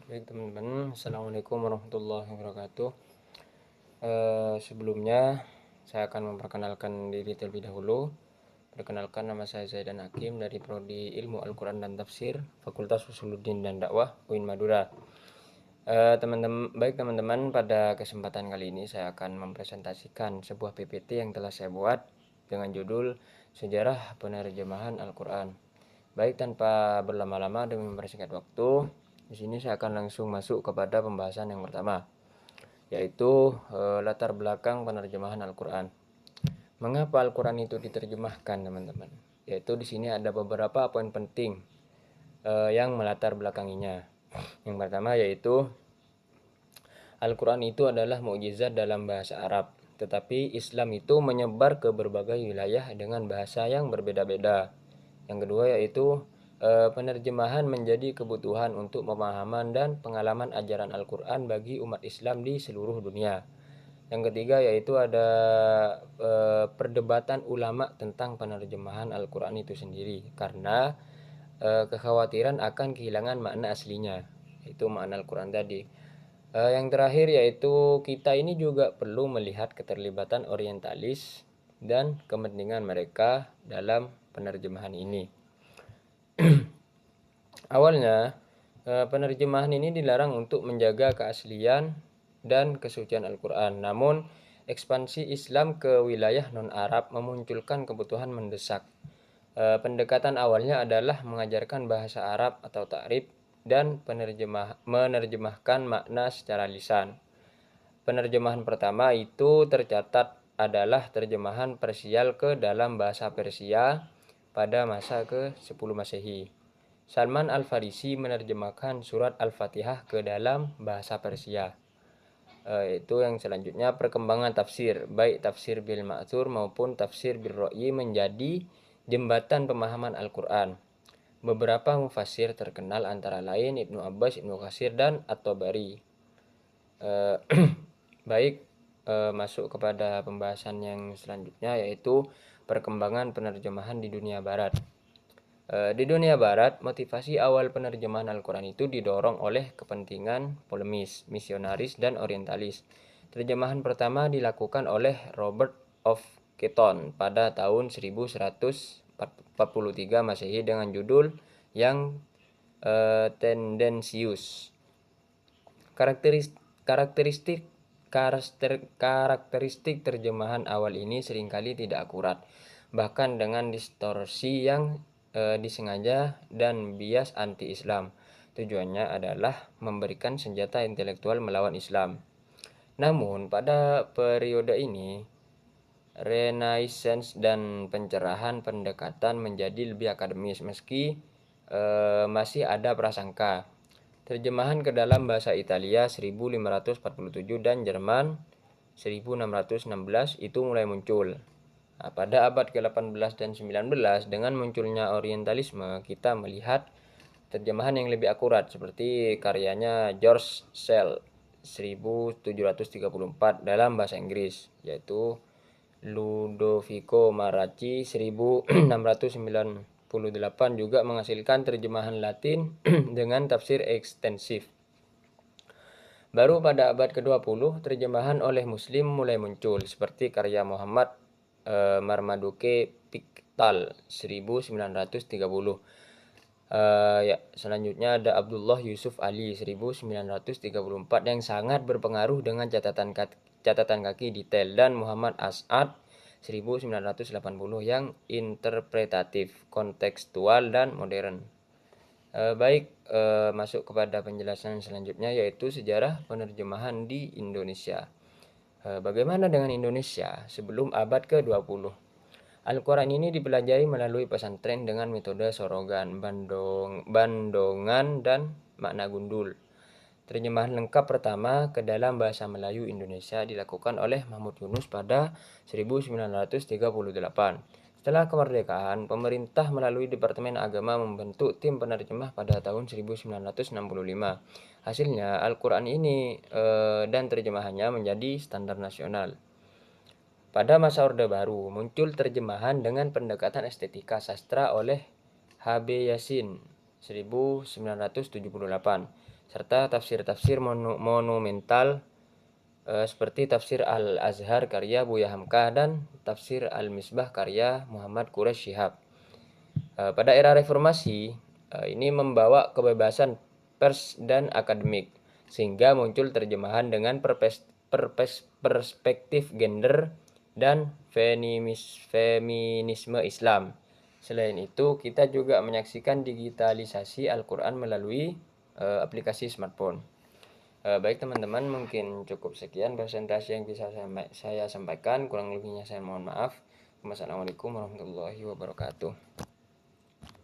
Baik teman-teman, Assalamualaikum warahmatullahi wabarakatuh. Sebelumnya saya akan memperkenalkan diri terlebih dahulu. Perkenalkan, nama saya Zaidan Hakim dari Prodi Ilmu Al-Quran dan Tafsir, Fakultas Usuluddin dan Dakwah, UIN Madura. Teman-teman, pada kesempatan kali ini saya akan mempresentasikan sebuah PPT yang telah saya buat dengan judul Sejarah Penerjemahan Al-Quran. Baik, tanpa berlama-lama demi mempersingkat waktu, di sini saya akan langsung masuk kepada pembahasan yang pertama, yaitu latar belakang penerjemahan Al-Quran. Mengapa Al-Quran itu diterjemahkan, teman-teman? Yaitu di sini ada beberapa poin penting yang melatar belakanginya. Yang pertama yaitu Al-Quran itu adalah mukjizat dalam bahasa Arab, tetapi Islam itu menyebar ke berbagai wilayah dengan bahasa yang berbeda-beda. Yang kedua yaitu penerjemahan menjadi kebutuhan untuk pemahaman dan pengalaman ajaran Al-Quran bagi umat Islam di seluruh dunia. Yang ketiga yaitu ada perdebatan ulama tentang penerjemahan Al-Quran itu sendiri, karena kekhawatiran akan kehilangan makna aslinya, yaitu makna Al-Quran tadi. Yang terakhir yaitu kita ini juga perlu melihat keterlibatan orientalis dan kepentingan mereka dalam penerjemahan ini. Awalnya penerjemahan ini dilarang untuk menjaga keaslian dan kesucian Al-Quran. Namun ekspansi Islam ke wilayah non-Arab memunculkan kebutuhan mendesak. Pendekatan awalnya adalah mengajarkan bahasa Arab atau ta'rif dan menerjemahkan makna secara lisan. Penerjemahan pertama itu tercatat adalah terjemahan Persial ke dalam bahasa Persia pada masa ke-10 Masehi. Salman Al-Farisi menerjemahkan surat Al-Fatihah ke dalam bahasa Persia. Itu yang selanjutnya, perkembangan tafsir, baik tafsir bil ma'thur maupun tafsir bil ra'yi, menjadi jembatan pemahaman Al-Quran. Beberapa mufassir terkenal antara lain Ibnu Abbas, Ibnu Katsir, dan At-Tabari. Baik, masuk kepada pembahasan yang selanjutnya, yaitu perkembangan penerjemahan di dunia barat. Di dunia barat, motivasi awal penerjemahan Al-Quran itu didorong oleh kepentingan polemis, misionaris, dan orientalis. Terjemahan pertama dilakukan oleh Robert of Keton pada tahun 1143 Masehi dengan judul yang tendensius. Karakteristik terjemahan awal ini seringkali tidak akurat, bahkan dengan distorsi yang disengaja dan bias anti-Islam. Tujuannya adalah memberikan senjata intelektual melawan Islam. Namun pada periode ini, Renaissance dan pencerahan pendekatan menjadi lebih akademis, meski masih ada prasangka. Terjemahan ke dalam bahasa Italia 1547 dan Jerman 1616 itu mulai muncul. Nah, pada abad ke-18 dan 19 dengan munculnya orientalisme, kita melihat terjemahan yang lebih akurat seperti karyanya George Sale 1734 dalam bahasa Inggris, yaitu Ludovico Maraci 1698 juga menghasilkan terjemahan Latin dengan tafsir ekstensif. Baru pada abad ke-20 terjemahan oleh muslim mulai muncul seperti karya Muhammad Marmaduke Pickthall 1930. Selanjutnya ada Abdullah Yusuf Ali 1934 yang sangat berpengaruh dengan catatan kaki detail, dan Muhammad As'ad 1980 yang interpretatif, kontekstual, dan modern. Masuk kepada penjelasan selanjutnya, yaitu sejarah penerjemahan di Indonesia. Bagaimana dengan Indonesia sebelum abad ke-20? Al-Quran ini dipelajari melalui pesantren dengan metode sorogan, bandongan, dan makna gundul. Terjemahan lengkap pertama ke dalam bahasa Melayu Indonesia dilakukan oleh Mahmud Yunus pada 1938. Setelah kemerdekaan, pemerintah melalui Departemen Agama membentuk tim penerjemah pada tahun 1965. Hasilnya, Al-Quran ini dan terjemahannya menjadi standar nasional. Pada masa Orde Baru, muncul terjemahan dengan pendekatan estetika sastra oleh H.B. Yasin 1978. serta tafsir-tafsir monumental seperti tafsir Al-Azhar karya Buya Hamka dan tafsir Al-Misbah karya Muhammad Quraish Shihab. Pada era reformasi, ini membawa kebebasan pers dan akademik, sehingga muncul terjemahan dengan perspektif gender dan feminisme Islam. Selain itu, kita juga menyaksikan digitalisasi Al-Quran melalui aplikasi smartphone. Baik teman-teman, mungkin cukup sekian presentasi yang bisa saya sampaikan. Kurang lebihnya saya mohon maaf. Wassalamualaikum warahmatullahi wabarakatuh.